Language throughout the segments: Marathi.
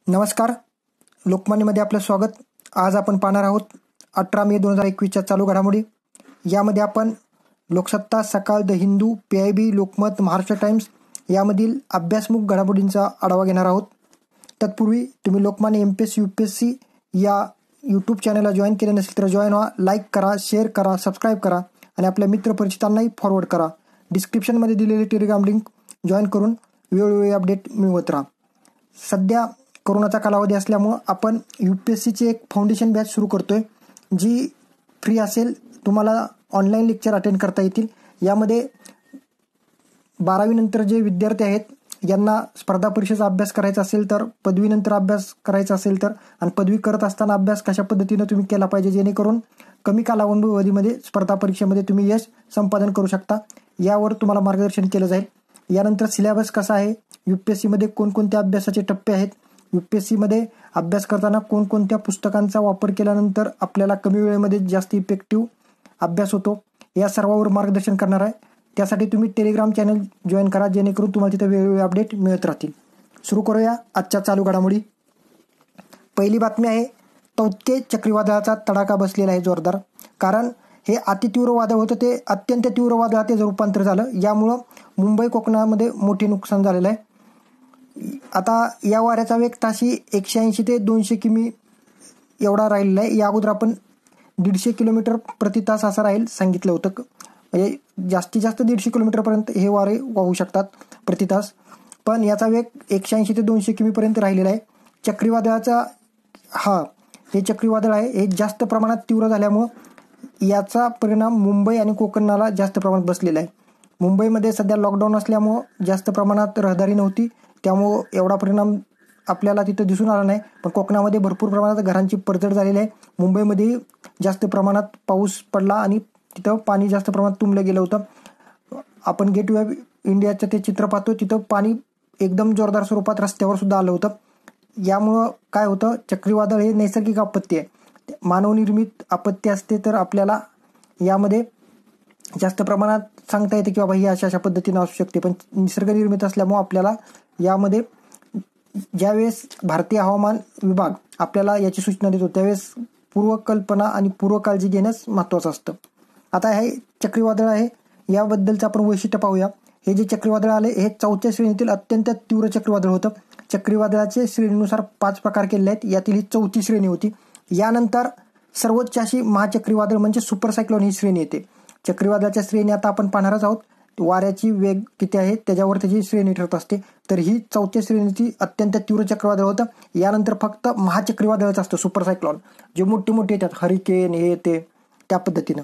नमस्कार. लोकमान्यमध्ये आपलं स्वागत. आज आपण पाहणार आहोत 18 मे 2021च्या चालू घडामोडी. यामध्ये आपण लोकसत्ता, सकाळ, the Hindu, PIB, Lokmat, Maharashtra times यामधील अभ्यासमुख घडामोडींचा आढावा घेणार आहोत. तत्पूर्वी तुम्ही लोकमान्य MPSC UPSC या यूट्यूब चॅनलला जॉईन केले नसेल तर जॉईन व्हा, लाईक करा, शेअर करा, सबस्क्राईब करा आणि आपल्या मित्रपरिचितांनाही फॉरवर्ड करा. डिस्क्रिप्शनमध्ये दिलेली टेलिग्राम लिंक जॉईन करून वेळोवेळी अपडेट मिळवत राहा. सध्या कोरोनाचा कालावधी असल्यामुळं आपण UPSCची एक फाउंडेशन बॅच सुरू करतोय, जी फ्री असेल. तुम्हाला ऑनलाईन लेक्चर अटेंड करता येतील. यामध्ये 12वी नंतर जे विद्यार्थी आहेत यांना स्पर्धा परीक्षेचा अभ्यास करायचा असेल तर, पदवीनंतर अभ्यास करायचा असेल तर, आणि पदवी करत असताना अभ्यास कशा पद्धतीनं तुम्ही केला पाहिजे जेणेकरून कमी कालावधीमध्ये स्पर्धा परीक्षेमध्ये तुम्ही यश संपादन करू शकता, यावर तुम्हाला मार्गदर्शन केलं जाईल. यानंतर सिलेबस कसा आहे, UPSCमध्ये कोणकोणत्या अभ्यासाचे टप्पे आहेत, UPSCमध्ये अभ्यास करताना कोणकोणत्या पुस्तकांचा वापर केल्यानंतर आपल्याला कमी वेळेमध्ये जास्त इफेक्टिव्ह अभ्यास होतो, या सर्वांवर मार्गदर्शन करणार आहे. त्यासाठी तुम्ही टेलिग्राम चॅनल जॉईन करा जेणेकरून तुम्हाला तिथे वेगवेगळे अपडेट मिळत राहतील. सुरू करूया आजच्या चालू घडामोडी. पहिली बातमी आहे, तौत्के चक्रीवादळाचा तडाखा बसलेला आहे जोरदार. कारण हे अतितीव्र वादळ होतं, ते अत्यंत तीव्र वादळात त्याचं रूपांतर झालं. यामुळं मुंबई कोकणामध्ये मोठे नुकसान झालेलं आहे. आता या वाऱ्याचा वेग ताशी 180 ते 200 किमी एवढा राहिलेला आहे. या अगोदर आपण 150 किलोमीटर प्रति तास असं राहील सांगितलं होतं. म्हणजे जास्तीत जास्त 150 किलोमीटरपर्यंत हे वारे वाहू शकतात प्रति तास, पण याचा वेग 180 ते 200 किमीपर्यंत राहिलेला आहे. चक्रीवादळाचा हे चक्रीवादळ आहे, हे जास्त प्रमाणात तीव्र झाल्यामुळं याचा परिणाम मुंबई आणि कोकणाला जास्त प्रमाणात बसलेला आहे. मुंबईमध्ये सध्या लॉकडाऊन असल्यामुळं जास्त प्रमाणात रहदारी नव्हती, त्यामुळं एवढा परिणाम आपल्याला तिथं दिसून आला नाही. पण कोकणामध्ये भरपूर प्रमाणात घरांची पडझड झालेली आहे. मुंबईमध्येही जास्त प्रमाणात पाऊस पडला आणि तिथं पाणी जास्त प्रमाणात तुंबलं गेलं होतं. आपण गेटवे ऑफ इंडियाचं ते चित्र पाहतो, तिथं पाणी एकदम जोरदार स्वरूपात रस्त्यावर सुद्धा आलं होतं. यामुळं काय होतं, चक्रीवादळ हे नैसर्गिक आपत्ती आहे. मानवनिर्मित आपत्ती असते तर आपल्याला यामध्ये जास्त प्रमाणात सांगता येते की बाबा ही अशा पद्धतीनं असू शकते, पण निसर्गनिर्मित असल्यामुळे आपल्याला यामध्ये ज्यावेळेस भारतीय हवामान विभाग आपल्याला याची सूचना देतो त्यावेळेस पूर्वकल्पना आणि पूर्वकाळजी घेणंच महत्त्वाचं असतं. आता हे चक्रीवादळ आहे, याबद्दलचं आपण वैशिष्ट्य पाहूया. हे जे चक्रीवादळ आले हे 4थ्या श्रेणीतील अत्यंत तीव्र चक्रीवादळ होतं. चक्रीवादळाचे श्रेणीनुसार 5 प्रकार केलेले आहेत, यातील ही 4थी श्रेणी होती. यानंतर सर्वोच्च अशी महाचक्रीवादळ म्हणजे सुपर सायक्लोन ही श्रेणी येते. चक्रीवादळाच्या श्रेणी आता आपण पाहणारच आहोत. वाऱ्याची वेग किती आहे त्याच्यावर त्याची श्रेणी ठरत असते. तर ही 4थ्या श्रेणीची अत्यंत तीव्र चक्रीवादळ होतं. यानंतर फक्त महाचक्रीवादळच असतं, सुपर सायक्लोन, जे मोठे मोठे येतात, हरिकेन हे ते त्या पद्धतीनं.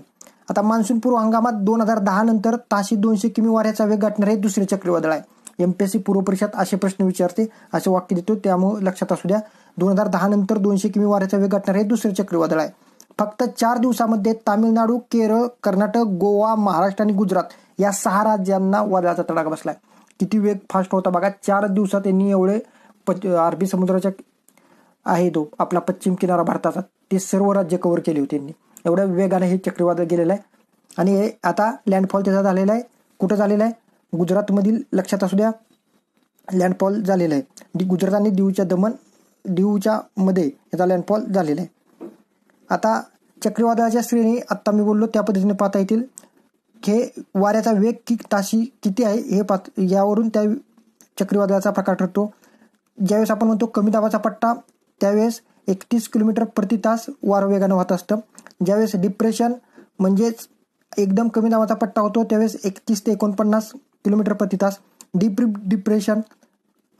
आता मान्सून पूर्व हंगामात 2010 नंतर ताशी 200 किमी वाऱ्याचा वेग गाठणारे हे दुसरे चक्रीवादळ आहे. MPSC पूर्व परीक्षेत असे प्रश्न विचारते, असे वाक्य देतो, त्यामुळे लक्षात असू द्या. 2010 नंतर 200 किमी वाऱ्याचा वेग गाठणारे हे दुसरे चक्रीवादळ आहे. फक्त 4 दिवसामध्ये तामिळनाडू, केरळ, कर्नाटक, गोवा, महाराष्ट्र आणि गुजरात या 6 राज्यांना वादळाचा तडाखा बसलाय. किती वेग फास्ट होता बघा. 4 दिवसात त्यांनी एवढे अरबी समुद्राच्या आहे तो आपला पश्चिम किनारा भारताचा, ते सर्व राज्य कव्हर केली होती त्यांनी. एवढ्या वेगाने हे चक्रीवादळ गेलेलं आहे. आणि हे आता लँडफॉल त्याचा झालेला आहे. कुठं झालेला आहे? गुजरातमधील, लक्षात असू द्या, लँडफॉल झालेला आहे. गुजरात आणि दीवच्या मध्ये याचा लँडफॉल झालेला आहे. आता चक्रीवादळाच्या श्रेणी आत्ता मी बोललो त्या पद्धतीने पाहता येतील. हे वाऱ्याचा वेग ताशी किती आहे हे यावरून त्या चक्रीवादळाचा प्रकार ठरतो. ज्यावेळेस आपण म्हणतो कमी दाबाचा पट्टा त्यावेळेस 31 किलोमीटर प्रति तास वारं वेगानं वाहत असतं. ज्यावेळेस डिप्रेशन म्हणजेच एकदम कमी दाबाचा पट्टा होतो त्यावेळेस 31 ते 49 किलोमीटर प्रति तास. डिप्रेशन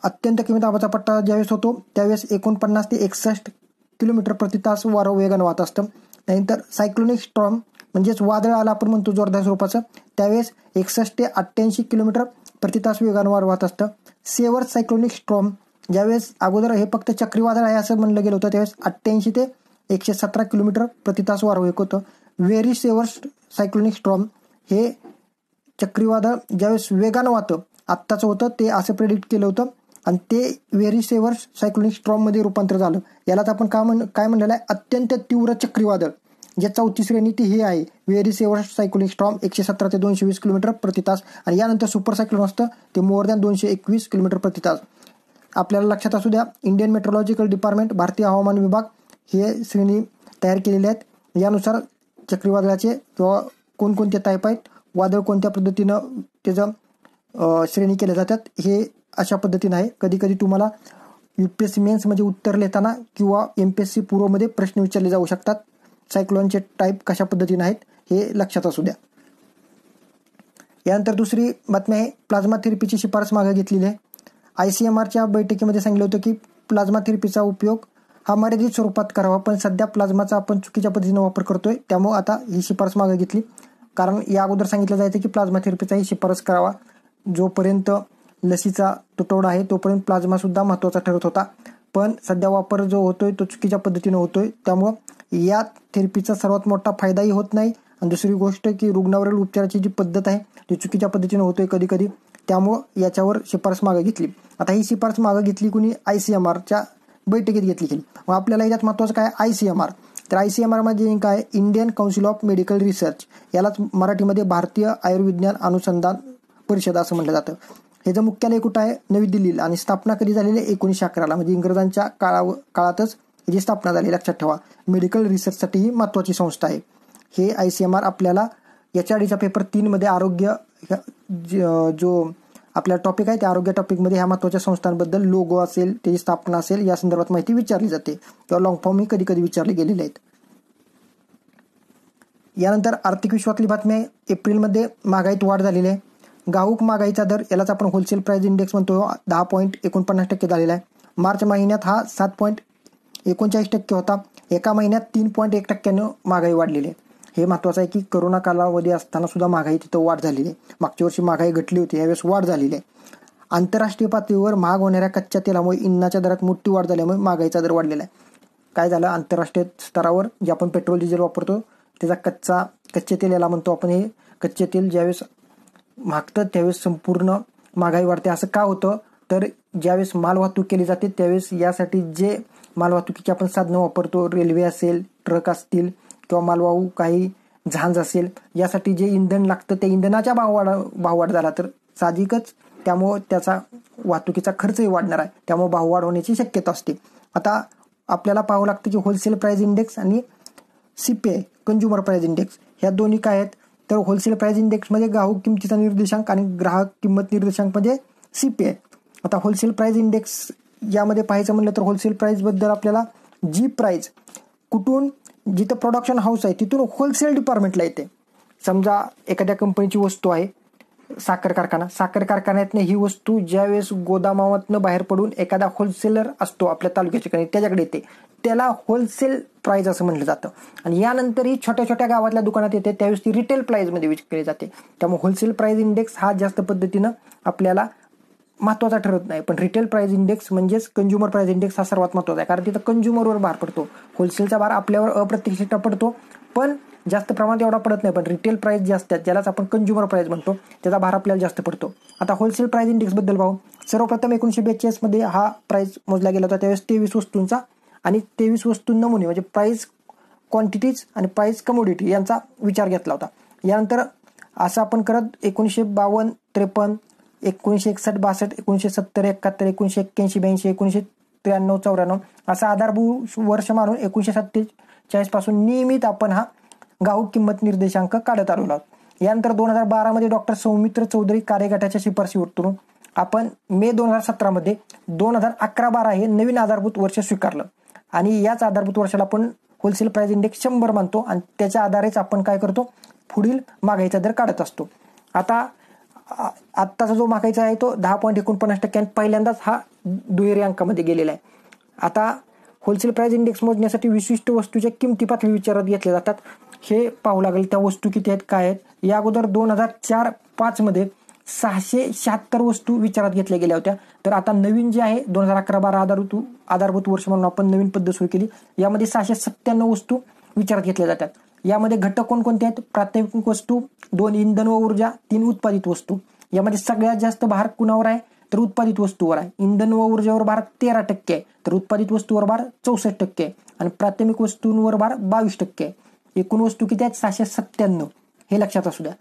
अत्यंत कमी दाबाचा पट्टा ज्यावेळेस होतो त्यावेळेस 49 ते 61 किलोमीटर प्रति तास वारं वेगानं वाहत असतं. त्यानंतर सायक्लोनिक स्टॉर्म म्हणजेच वादळ आला आपण म्हणतो जोरदार स्वरूपाचं, त्यावेळेस 61 ते 88 किलोमीटर प्रति तास वेगानं वारं वाहत असतं. सेवर सायक्लोनिक स्टॉर्म ज्यावेळेस अगोदर हे फक्त चक्रीवादळ आहे असं म्हणलं गेलं होतं त्यावेळेस 88 ते 117 किलोमीटर प्रति तास वारं वेग होतं. व्हेरी सेवर सायक्लोनिक स्टॉर्म हे चक्रीवादळ ज्यावेळेस वेगानं वाहतं आत्ताचं होतं ते असं प्रेडिक्ट केलं होतं आणि ते व्हेरी सेवर सायक्लोनिक स्टॉर्ममध्ये रूपांतर झालं. यालाच आपण काय म्हणलेलं आहे, अत्यंत तीव्र चक्रीवादळ. जे 4थी श्रेणी ती ही आहे, व्हेरी सेवर सायक्लोनिक स्टॉर्म 117 ते 220 किलोमीटर प्रति तास. आणि यानंतर सुपर सायक्लोन असतं ते मोर दॅन 221 किलोमीटर प्रति तास. आपल्याला लक्षात असू द्या, इंडियन मेट्रोलॉजिकल डिपार्टमेंट, भारतीय हवामान विभाग हे श्रेणी तयार केलेले आहेत. यानुसार चक्रीवादळाचे किंवा कोणकोणते टाईप आहेत, वादळ कोणत्या पद्धतीनं त्याचं श्रेणी केल्या जातात, हे अशा पद्धतीनं आहे. कधी कधी तुम्हाला UPSC मेन्स म्हणजे उत्तर लिहिताना किंवा MPSC पूर्वमध्ये प्रश्न विचारले जाऊ शकतात. सायक्लोनचे टाईप कशा पद्धतीने आहेत हे लक्षात असू द्या. यानंतर दुसरी बातमी आहे, प्लाझ्मा थेरपीची शिफारस मागे घेतलेली आहे. ICMRच्या बैठकीमध्ये सांगितलं होतं की प्लाझ्मा थेरपीचा उपयोग हा मर्यादित स्वरूपात करावा, पण सध्या प्लाझ्माचा आपण चुकीच्या पद्धतीने वापर करतोय, त्यामुळे आता ही शिफारस मागे घेतली. कारण या अगोदर सांगितलं जायचं की प्लाझ्मा थेरपीचाही शिफारस करावा. जोपर्यंत लसीचा तुटवडा आहे तोपर्यंत प्लाझ्मा सुद्धा महत्त्वाचा ठरत होता, पण सध्या वापर जो होतोय तो चुकीच्या पद्धतीने होतोय, त्यामुळं या थेरपीचा सर्वात मोठा फायदाही होत नाही. आणि दुसरी गोष्ट की रुग्णावरील उपचाराची जी पद्धत आहे ती चुकीच्या पद्धतीने होतोय कधी कधी, त्यामुळं याच्यावर शिफारस मागे घेतली. आता ही शिफारस मागे घेतली कुणी, ICMRच्या बैठकीत घेतली. मग आपल्याला याच्यात महत्त्वाचं काय, ICMR. तर ICMR म्हणजे काय, Indian council of medical research, यालाच मराठीमध्ये भारतीय आयुर्विज्ञान अनुसंधान परिषद असं म्हटलं जातं. ह्याचं मुख्यालय कुठं आहे, नवी दिल्लीला. आणि स्थापना कधी झालेली आहे, 1911 म्हणजे इंग्रजांच्या काळातच याची स्थापना झाली. लक्षात ठेवा, मेडिकल रिसर्चसाठी ही महत्त्वाची संस्था आहे. हे ICMR आपल्याला याच्या आधीच्या पेपर 3 मध्ये आरोग्य जो आपला टॉपिक आहे त्या आरोग्य टॉपिकमध्ये ह्या महत्त्वाच्या संस्थांबद्दल लोगो असेल, त्याची स्थापना असेल, या संदर्भात माहिती विचारली जाते किंवा लॉंग फॉर्मही कधी कधी विचारले गेलेले आहेत. यानंतर आर्थिक विश्वातली बातमी आहे, एप्रिलमध्ये महागाईत वाढ झालेली आहे. घाऊक महागाईचा दर, यालाच आपण होलसेल प्राइस इंडेक्स म्हणतो, 10.49% झालेला आहे. मार्च महिन्यात हा 7.39% होता. एका महिन्यात 3.1% महागाई वाढलेली आहे. हे महत्त्वाचं आहे की करोना कालावधी असताना सुद्धा महागाई तिथं वाढ झालेली आहे. मागच्या वर्षी महागाई घटली होती, यावेळेस वाढ झालेली आहे. आंतरराष्ट्रीय पातळीवर महाग होणाऱ्या कच्च्या तेलामुळे इंधनाच्या दरात मोठी वाढ झाल्यामुळे महागाईचा दर वाढलेला आहे. काय झालं, आंतरराष्ट्रीय स्तरावर जे आपण पेट्रोल डिझेल वापरतो त्याचा कच्चे तेल याला म्हणतो आपण, हे कच्चे तेल ज्यावेळेस मागतं त्यावेळेस संपूर्ण महागाई वाढते. असं का होतं, तर ज्यावेळेस मालवाहतूक केली जाते त्यावेळेस यासाठी जे मालवाहतुकीची आपण साधनं वापरतो, रेल्वे असेल, ट्रक असतील किंवा मालवाहू काही जहाज असेल, यासाठी जे इंधन लागतं त्या इंधनाच्या भाववाढ झाला तर साहजिकच त्यामुळं त्याचा वाहतुकीचा खर्चही वाढणार आहे, त्यामुळे भाववाढ होण्याची शक्यता असते. आता आपल्याला पाहावं लागतं की होलसेल प्राइस इंडेक्स आणि CPI कंझ्युमर प्राइस इंडेक्स ह्या दोन्ही काय आहेत, तर होलसेल प्राइस इंडेक्समध्ये ग्राहक किमतीचा निर्देशांक आणि ग्राहक किंमत निर्देशांक म्हणजे CPI. आता होलसेल प्राइस इंडेक्स यामध्ये पाहायचं म्हणलं तर होलसेल प्राइसबद्दल आपल्याला जी प्राइस कुठून, जिथं प्रोडक्शन हाऊस आहे तिथून होलसेल डिपार्टमेंटला येते. समजा एखाद्या कंपनीची वस्तू आहे, साखर कारखान्यातनं ही वस्तू ज्यावेळेस गोदामातनं बाहेर पडून एखादा होलसेलर असतो आपल्या तालुक्याच्या ठिकाणी त्याच्याकडे येते, त्याला होलसेल प्राइस असं म्हटलं जातं. आणि यानंतर ही छोट्या छोट्या गावातल्या दुकानात येते त्यावेळेस ती रिटेल प्राइसमध्ये विकली जाते. त्यामुळे होलसेल प्राइस इंडेक्स हा जास्त पद्धतीनं आपल्याला महत्त्वाचा ठरत नाही, पण रिटेल प्राइस इंडेक्स म्हणजेच कंझ्युमर प्राइस इंडेक्स हा सर्वात महत्त्वाचा आहे. कारण तिथं कंझ्युमरवर भार पडतो, होलसेलचा भार आपल्यावर अप्रत्यक्षित पडतो, पण जास्त प्रमाणात एवढा पडत नाही. पण रिटेल प्राइस जे असतात ज्यालाच आपण कंझ्युमर प्राइस म्हणतो त्याचा भार आपल्याला जास्त पडतो. आता होलसेल प्राइस इंडेक्सबद्दल पाहू. सर्वप्रथम 1942 मध्ये हा प्राइस मोजला गेला होता. त्यावेळेस 23 वस्तूंचा आणि 23 वस्तू नमुने म्हणजे प्राइस क्वांटिटीज आणि प्राइस कमोडिटी यांचा विचार घेतला होता. यानंतर असं आपण करत 1952, 53, 1961, 62, 1970, 71, 1981, 82, 1993, 94 असा आधारभूत वर्ष मानून 1947 पासून नियमित आपण हा घाऊक किंमत निर्देशांक काढत आलेलो आहोत. यानंतर 2012 मध्ये डॉक्टर सौमित्र चौधरी कार्यगटाच्या शिफारशीवरून आपण मे 2017 मध्ये 2011-12 हे नवीन आधारभूत वर्ष स्वीकारलं आणि याच आधारभूत वर्षाला आपण होलसेल प्राइस इंडेक्स 100 मानतो आणि त्याच्या आधारेच आपण काय करतो, पुढील महागाईचा दर काढत असतो. आता आत्ताचा जो महागाईचा आहे तो 10.49% पहिल्यांदाच हा दुहेरी अंकामध्ये गेलेला आहे. आता होलसेल प्राइस इंडेक्स मोजण्यासाठी विशिष्ट वस्तूच्या किमती पातळी विचारात घेतल्या जातात. हे पाहू लागेल त्या वस्तू किती आहेत, काय आहेत. या अगोदर 2004-05 मध्ये 676 वस्तू विचारात घेतल्या गेल्या होत्या. तर आता नवीन जे आहे 2011-12 आधारभूत वर्ष म्हणून आपण नवीन पद्धत सुरू केली. यामध्ये 697 वस्तू विचारात घेतल्या जातात. यामध्ये घटक कोणकोणते आहेत, प्राथमिक वस्तू 2, इंधन व ऊर्जा 3, उत्पादित वस्तू. यामध्ये सगळ्यात जास्त भार कुणावर आहे, तर उत्पादित वस्तूवर आहे. इंधन व ऊर्जेवर भार 13% आहे, तर उत्पादित वस्तूवर भार 64% आहे आणि प्राथमिक वस्तूंवर भार 22% आहे. एकूण वस्तू किती आहेत, 697, हे लक्षात असू द्या.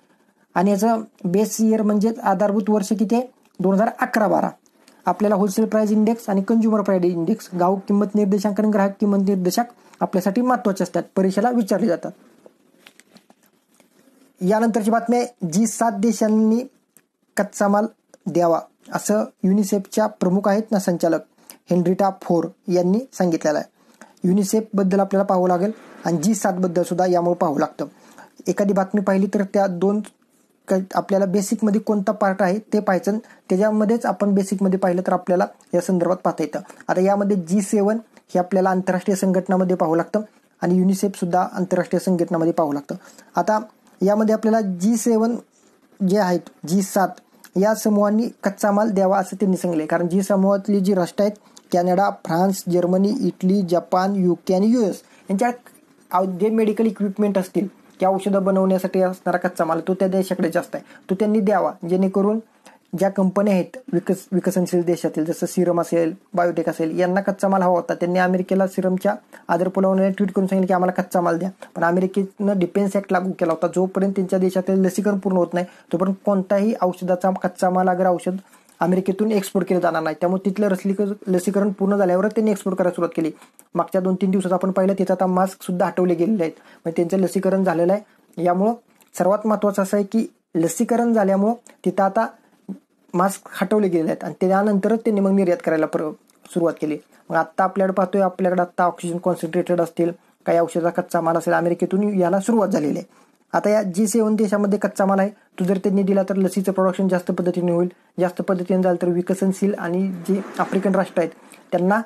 आणि याचं बेस इयर म्हणजे आधारभूत वर्ष किती आहे, 2011-12. आपल्याला होलसेल प्राइस इंडेक्स आणि कंझ्युमर प्राइस इंडेक्स, घाऊक किंमत निर्देशांक आणि ग्राहक किंमत निर्देशांक आपल्यासाठी महत्त्वाचे असतात, परीक्षेला विचारले जातात. यानंतरची बातमी आहे, G7 देशांनी कच्चा माल द्यावा असं युनिसेफच्या प्रमुख आहेत ना संचालक हेनरिटा फोर यांनी सांगितलेलं आहे. युनिसेफ बद्दल आपल्याला पाहावं लागेल आणि G7 बद्दल सुद्धा यामुळे पाहावं लागतं. एखादी बातमी पाहिली तर त्या दोन आपल्याला बेसिकमध्ये कोणता पार्ट आहे ते पाहायचं, त्याच्यामध्येच आपण बेसिकमध्ये पाहिलं तर आपल्याला या संदर्भात पाहता येतं. आता यामध्ये G7 हे आपल्याला आंतरराष्ट्रीय संघटनामध्ये पाहावं लागतं आणि युनिसेफ सुद्धा आंतरराष्ट्रीय संघटनामध्ये पाहावं लागतं. आता यामध्ये आपल्याला G7 जे आहेत, G7 या समूहांनी कच्चा माल द्यावा असं त्यांनी सांगितले. कारण G समूहातली जी राष्ट्र आहेत, Canada, France, Germany, Italy, Japan, UK आणि US यांच्या जे मेडिकल इक्विपमेंट असतील, त्या औषधं बनवण्यासाठी असणारा कच्चा माल तो त्या देशाकडे जास्त आहे, तो त्यांनी द्यावा, जेणेकरून ज्या कंपन्या आहेत विकसनशील देशातील, जसं सिरम असेल, बायोटेक असेल, यांना कच्चा माल हवा होता. त्यांनी अमेरिकेला सिरमच्या आदर पुरवण्याला ट्विट करून सांगितलं की आम्हाला कच्चा माल द्या. पण अमेरिकेनं डिफेन्स ॲक्ट लागू केला होता. जोपर्यंत त्यांच्या देशातील लसीकरण पूर्ण होत नाही तोपर्यंत कोणताही औषधाचा कच्चा माल अगर औषध अमेरिकेतून एक्सपोर्ट केलं जाणार नाही. त्यामुळे तिथलं लसीकरण पूर्ण झाल्यावरच त्यांनी एक्सपोर्ट करायला सुरुवात केली. मागच्या 2-3 दिवसात आपण पाहिलं तिथं आता मास्क सुद्धा हटवले गेलेले आहेत, म्हणजे त्यांचं लसीकरण झालेलं आहे. यामुळं सर्वात महत्त्वाचं असं आहे की लसीकरण झाल्यामुळं तिथं आता मास्क हटवले गेले आहेत आणि त्यानंतरच त्यांनी मग निर्यात करायला सुरुवात केली. मग आत्ता आपल्याकडे पाहतोय, आपल्याकडे आत्ता ऑक्सिजन कॉन्सन्ट्रेटेड असतील, काही औषधाचा कच्चा माल असेल, अमेरिकेतून याला सुरुवात झालेली आहे. आता या G7 देशामध्ये कच्चा माल आहे, तो जर त्यांनी दिला तर लसीचं प्रोडक्शन जास्त पद्धतीने होईल. जास्त पद्धतीने झालं तर विकसनशील आणि जे आफ्रिकन राष्ट्र आहेत त्यांना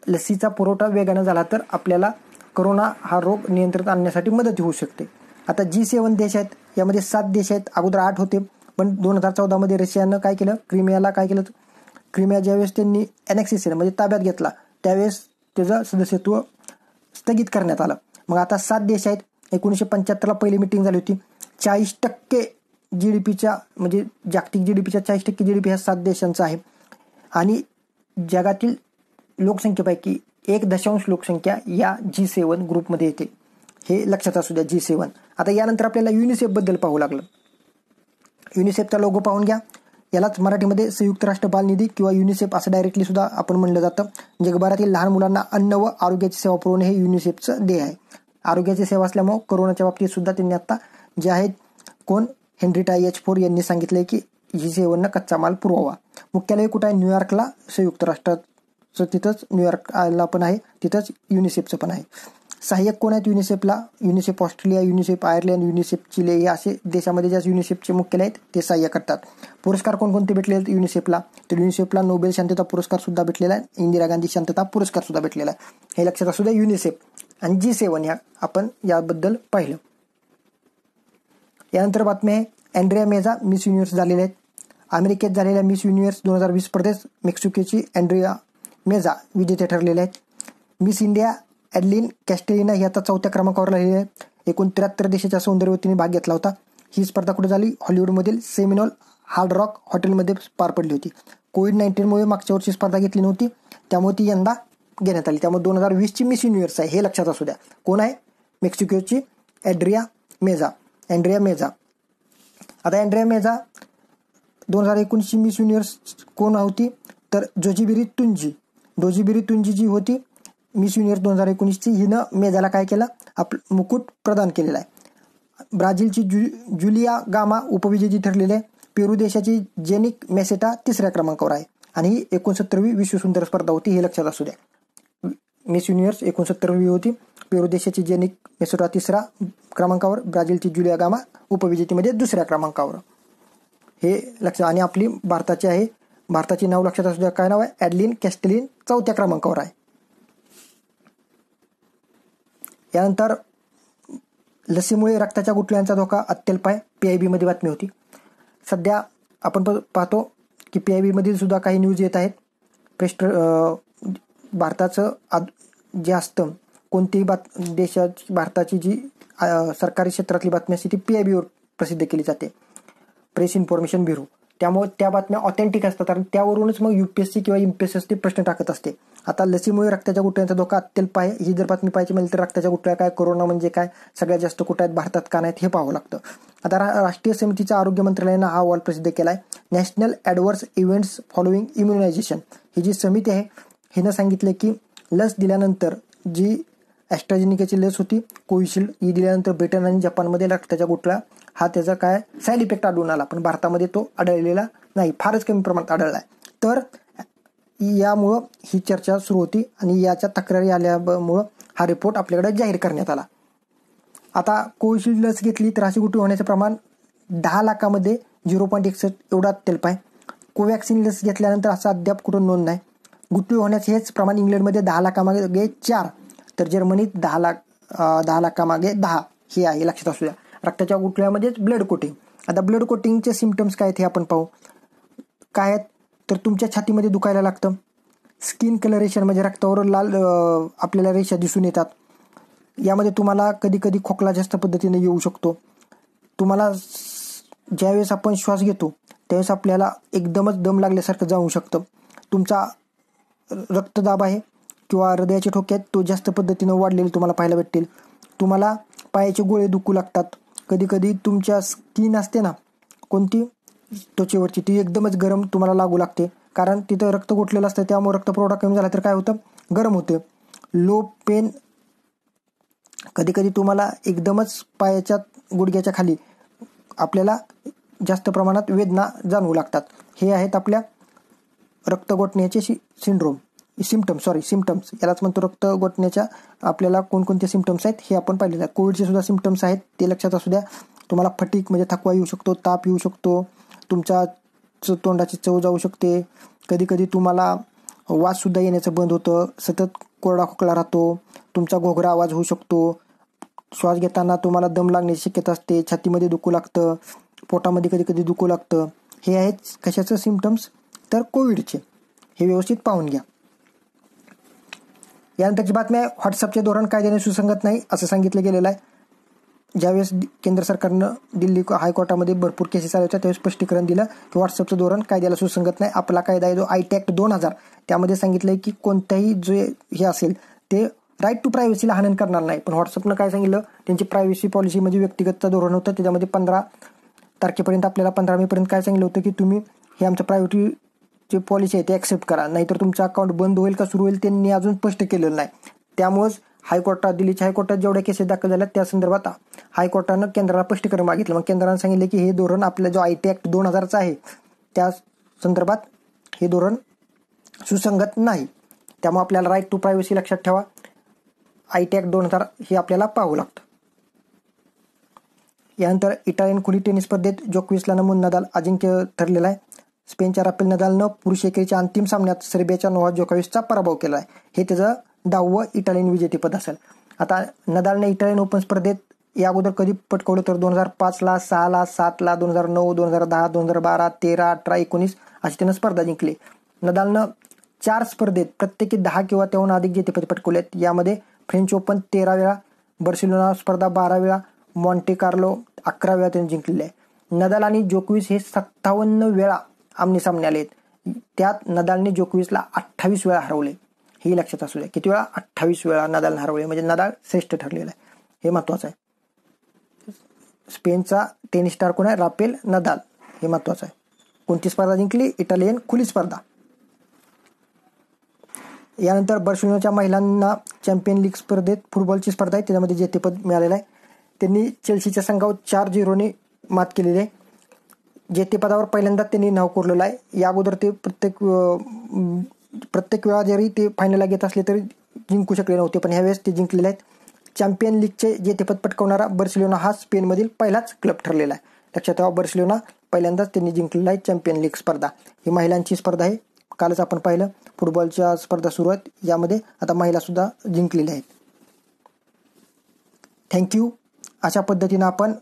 लसीचा पुरवठा वेगानं झाला तर आपल्याला कोरोना हा रोग नियंत्रणात आणण्यासाठी मदत होऊ शकते. आता G7 देश आहेत, यामध्ये 7 देश आहेत. अगोदर 8 होते, पण 2014 रशियानं काय केलं, क्रिमियाला काय केलं, क्रिमिया ज्यावेळेस त्यांनी ॲनेक्सिस म्हणजे ताब्यात घेतला त्यावेळेस त्याचं सदस्यत्व स्थगित करण्यात आलं. मग आता 7 देश आहेत. 1975ला पहिली मीटिंग झाली होती. 40% GDPच्या म्हणजे जागतिक GDPच्या 40% GDP ह्या 7 देशांचा आहे आणि जगातील लोकसंख्येपैकी 1 लोकसंख्या या G7 ग्रुपमध्ये येते. हे लक्षात असू द्या, G7. आता यानंतर आपल्याला युनिसेफ बद्दल पाहावं लागलं. युनिसेफचा लोगो पाहून घ्या. यालाच मराठीमध्ये संयुक्त राष्ट्र बालनिधी किंवा युनिसेफ असं डायरेक्टली सुद्धा आपण म्हणलं जातं. जगभरातील लहान मुलांना अन्न व आरोग्याची सेवा पुरवणे हे युनिसेफचं ध्येय आहे. आरोग्याची सेवा असल्यामुळे कोरोनाच्या बाबतीत सुद्धा त्यांनी आता जे आहेत हेनरिटा फोर यांनी सांगितलंय की G7नं कच्चा माल पुरवावा. मुख्यालय कुठं आहे? न्यूयॉर्कला, संयुक्त राष्ट्राचं तिथंच न्यूयॉर्कला पण आहे, तिथंच युनिसेफचं पण आहे. सहाय्यक कोण आहेत युनिसेफला? UNICEF Australia, UNICEF Ireland, UNICEF Chile हे असे देशामध्ये ज्या युनिसेफचे मुख्यालय आहेत ते सहाय्य करतात. पुरस्कार कोणकोणते भेटले आहेत युनिसेफला? तर युनिसेफला नोबेल शांतता पुरस्कार सुद्धा भेटलेला आहे, इंदिरा गांधी शांतता पुरस्कार सुद्धा भेटलेला आहे. हे लक्षात असू द्या. युनिसेफ आणि G7 या आपण याबद्दल पाहिलं. यानंतर बातमी आहे, अँड्रिया मेझा मिस युनिव्हर्स झालेले आहेत. अमेरिकेत झालेल्या मिस युनिव्हर्स 2020 स्पर्धेत मेक्सिकोची अँड्रिया मेझा विजेते ठरलेले आहेत. मिस इंडिया ॲडलिन कॅस्टेलिना ही आता 4थ्या क्रमांकावर राहिलेली आहे. एकूण 73 देशाच्या सौंदर्यवतीने भाग घेतला होता. ही स्पर्धा कुठे झाली? हॉलिवूडमधील सेमिनोल हार्ड रॉक हॉटेलमध्ये पार पडली होती. कोविड-19मुळे मागच्या वर्षी स्पर्धा घेतली नव्हती, त्यामुळे ती यंदा घेण्यात आली. त्यामुळे 2020ची मिस युनिव्हर्स आहे, हे लक्षात असू द्या. कोण आहे? मेक्सिकोची अँड्रिया मेझा. आता अँड्रिया मेझा 2019ची मिस युनिव्हर्स कोण होती? तर जोजिबिरी तुंजी जी होती मिस युनिव्हर्स 2019ची, हिनं मेझाला काय केलं? आपलं मुकुट प्रदान केलेला आहे. ब्राझीलची जुलिया गामा उपविजेती ठरलेली आहे. पेरू देशाची जेनिक मेसेटा 3ऱ्या क्रमांकावर आहे आणि ही 69वी विश्व सुंदर स्पर्धा होती, हे लक्षात असू द्या. मिस युनिव्हर्स 69वी होती. पेरू देशाची जेनिक मेसेटा 3ऱ्या क्रमांकावर, ब्राझीलची जुलिया गामा उपविजेतीमध्ये 2ऱ्या क्रमांकावर, हे लक्षात. आणि आपली भारताची नाव लक्षात असू द्या. काय नाव आहे? ॲडलिन कॅस्टेलिन 4थ्या क्रमांकावर आहे. यानंतर लसीमुळे रक्ताच्या गुठळ्यांचा धोका अत्यल्प आहे, PIB मध्ये बातमी होती. सध्या आपण पाहतो की PIB मधील सुद्धा काही न्यूज येत आहेत. भारताचं जे असतं कोणतीही देशाची भारताची जी सरकारी क्षेत्रातली बातमी असते ती PIB वर प्रसिद्ध केली जाते, प्रेस इन्फॉर्मेशन ब्युरो. त्यामुळे त्या बातम्या ऑथेंटिक असतात आणि त्यावरूनच मग UPSC किंवा MPSC ते प्रश्न टाकत असते. आता लसीमुळे रक्ताच्या गुठळ्यांचा धोका अत्यल्प आहे ही जर बातमी पाहायची म्हणली तर रक्ताच्या गुठळ्या काय, कोरोना म्हणजे काय, सगळ्यात जास्त कुठे आहेत, भारतात का नाहीत हे पाहावं लागतं. आता राष्ट्रीय समितीच्या आरोग्य मंत्रालयानं हा अहवाल प्रसिद्ध केला आहे. National adverse events following immunization ही जी समिती आहे हिनं सांगितलं की लस दिल्यानंतर जी ॲस्ट्राझेनिकाची लस होती कोविशिल्ड ही दिल्यानंतर ब्रिटन आणि जपानमध्ये रक्ताच्या गुठळ्या हा त्याचा काय साईड इफेक्ट आढळून आला, पण भारतामध्ये तो आढळलेला नाही, फारच कमी प्रमाणात आढळला आहे. तर यामुळं ही चर्चा सुरू होती आणि याच्या तक्रारी आल्यामुळं हा रिपोर्ट आपल्याकडे जाहीर करण्यात आला. आता कोविशिल्ड लस घेतली तर अशी गुठळी होण्याचं प्रमाण 10 लाखामध्ये 0.61 एवढं अत्यल्प आहे. कोवॅक्सिन लस घेतल्यानंतर असं अद्याप कुठं नोंद नाही. गुठळी होण्याचे हेच प्रमाण इंग्लंडमध्ये 10 लाखामागे 4 तर जर्मनीत 10 लाखामागे 10 हे आहे, लक्षात असू द्या. रक्ताच्या गुठळ्यामध्येच ब्लड कोटिंग. आता ब्लड कोटिंगचे सिम्पटम्स काय आहेत हे आपण पाहू. काय आहेत तर तुमच्या छातीमध्ये दुखायला लागतं, स्किन कलरेशन म्हणजे रक्तावर लाल आपल्याला रेषा दिसून येतात, यामध्ये तुम्हाला कधी कधी खोकला जास्त पद्धतीने येऊ शकतो, तुम्हाला ज्यावेळेस आपण श्वास घेतो त्यावेळेस आपल्याला एकदमच दम लागल्यासारखं जाऊ शकतं, तुमचा रक्तदाब आहे किंवा हृदयाचे ठोके आहेत तो जास्त पद्धतीनं वाढलेले तुम्हाला पाहायला भेटतील, तुम्हाला पायाचे गोळे दुखू लागतात, कधी कधी तुमच्या स्किन असते ना कोणती त्वचेवरची ती एकदमच गरम तुम्हाला लागू लागते, कारण तिथं रक्त गोठलेलं असतं त्यामुळे रक्तपुरवठा कमी झाला तर काय होतं गरम होते. लो पेन, कधी कधी तुम्हाला एकदमच पायाच्या गुडघ्याच्या खाली आपल्याला जास्त प्रमाणात वेदना जाणवू लागतात. हे आहेत आपल्या रक्त गोठण्याचे सिम्पटम्स यालाच म्हणतो रक्त गोठण्याच्या आपल्याला कोणकोणते सिम्पटम्स आहेत हे आपण पाहिलेलं आहे. कोविडचे सुद्धा सिम्पटम्स आहेत ते लक्षात असू द्या. तुम्हाला फटीक म्हणजे थकवा येऊ शकतो, ताप येऊ शकतो, तुमच्या तोंडाची चव जाऊ शकते, कधी कधी तुम्हाला वाससुद्धा येण्याचं बंद होतं, सतत कोरडा खोकला राहतो, तुमचा घोगरा आवाज होऊ शकतो, श्वास घेताना तुम्हाला दम लागण्याची शक्यता असते, छातीमध्ये दुखू लागतं, पोटामध्ये कधी कधी दुखू लागतं. हे आहेत कशाचं सिम्पटम्स तर कोविडचे. हे व्यवस्थित पाहून घ्या. यानंतरची बातमी आहे व्हॉट्सअपचे धोरण कायद्याने सुसंगत नाही असं सांगितलं गेलेलं आहे. ज्यावेळेस केंद्र सरकारनं दिल्ली हायकोर्टामध्ये भरपूर केसेस आल्या होत्या त्यावेळेस स्पष्टीकरण दिलं की व्हॉट्सअपचं धोरण कायद्याला सुसंगत नाही. आपला कायदा आहे जो IT ॲक्ट 2000 त्यामध्ये सांगितलं आहे की कोणत्याही जे हे असेल ते राईट टू प्रायव्हसीला हनन करणार नाही. पण व्हॉट्सअपनं काय सांगितलं त्यांची प्रायव्हसी पॉलिसी म्हणजे व्यक्तिगतचं धोरण होतं त्याच्यामध्ये 15 तारखेपर्यंत आपल्याला 15 मेपर्यंत काय सांगितलं होतं की तुम्ही हे आमचं प्रायव्हसी जे पॉलिसी आहे ते ॲक्सेप्ट करा, नाहीतर तुमचं अकाउंट बंद होईल का सुरू होईल त्यांनी अजून स्पष्ट केलेलं नाही. त्यामुळेच दिल्लीच्या हायकोर्टात जेवढ्या केसेस दाखल झाल्या त्या संदर्भात हायकोर्टानं केंद्राला स्पष्टीकरण मागितलं. मग केंद्रानं सांगितलं की हे धोरण आपलं जो IT ॲक्ट 2000 आहे त्या संदर्भात हे धोरण सुसंगत नाही. त्यामुळे आपल्याला राईट टू प्रायव्हसी लक्षात ठेवा. IT ॲक्ट 2000 हे आपल्याला पाहावं लागतं. यानंतर इटालियन खुली टेनिस स्पर्धेत जोकोविचला नमून नदाल अजिंक्य ठरलेला आहे. स्पेनच्या राफेल नदालनं पुरुष एकेरीच्या अंतिम सामन्यात सर्बियाच्या नोवाक जोकोविचचा पराभव केला आहे. हे त्याचं 10वं इटालियन विजेतेपद असेल. आता नदालने इटालियन ओपन स्पर्धेत या अगोदर कधी पटकवलं तर 2005ला, 6ला, 7ला, 2009, 2010, 2012, 13, 18, 19 अशी त्यानं स्पर्धा जिंकली. नदालनं 4 स्पर्धेत प्रत्येकी 10 किंवा त्याहून अधिक जेतेपद पटकवले आहेत. यामध्ये फ्रेंच ओपन 13 वेळा, बार्सिलोना स्पर्धा 12 वेळा, मॉन्टे कार्लो 11 वेळा त्यांनी जिंकलेले आहे. नदाल आणि जोकोविच हे 57 वेळा आमने सामने आले आहेत. त्यात नदालने जोकोविचला 28 वेळा हरवले. हे लक्षात असू द्या. किती वेळा? 28 वेळा नदालने हरवले. म्हणजे नदाल श्रेष्ठ ठरलेला आहे. हे महत्त्वाचं आहे. स्पेनचा टेनिस स्टार कोण आहे? Rafael Nadal. हे महत्त्वाचं आहे. कोणती स्पर्धा जिंकली? इटालियन खुली स्पर्धा. यानंतर बार्सिलोनाच्या महिलांना चॅम्पियन लीग स्पर्धेत फुटबॉलची स्पर्धा आहे त्याच्यामध्ये जेतेपद मिळालेलं आहे. त्यांनी चेल्सीच्या संघावर 4-0ने मात केलेली आहे. जेतेपदावर पहिल्यांदा त्यांनी नाव कोरलेलं आहे. या अगोदर ते प्रत्येक वेळा जरी ते फायनलला घेत असले तरी जिंकू शकले नव्हते, पण ह्यावेळेस ते जिंकलेले आहेत. चॅम्पियन लीगचे जेतेपद पटकावणारा बार्सिलोना हा स्पेनमधील पहिलाच क्लब ठरलेला आहे. लक्षात ठेवा, बार्सिलोना पहिल्यांदाच त्यांनी जिंकलेला आहे चॅम्पियन लीग स्पर्धा. ही महिलांची स्पर्धा आहे. कालच आपण पाहिलं फुटबॉलच्या स्पर्धा सुरू आहेत, यामध्ये आता महिलासुद्धा जिंकलेल्या आहेत. थँक्यू. अशा पद्धतीनं आपण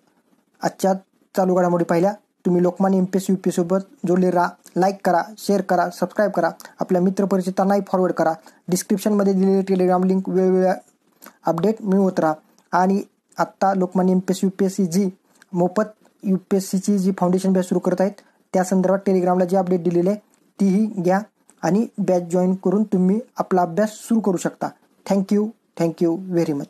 आजच्या चालू घडामोडी पाहिल्या. तुम्ही लोकमान्य MPSC UPSC सोबत जोडले राहा. लाईक करा, शेअर करा, सबस्क्राईब करा, आपल्या मित्रपरिचितांनाही फॉरवर्ड करा. डिस्क्रिप्शनमध्ये दिलेली टेलिग्राम लिंक वेगवेगळ्या अपडेट मिळवत राहा. आणि आत्ता लोकमान्य MPSC UPSC जी मोफत UPSCची जी फाउंडेशन बॅच सुरू करत आहेत त्या संदर्भात टेलिग्रामला जी अपडेट दिलेली आहे तीही घ्या आणि बॅच जॉईन करून तुम्ही आपला अभ्यास सुरू करू शकता. Thank you very much.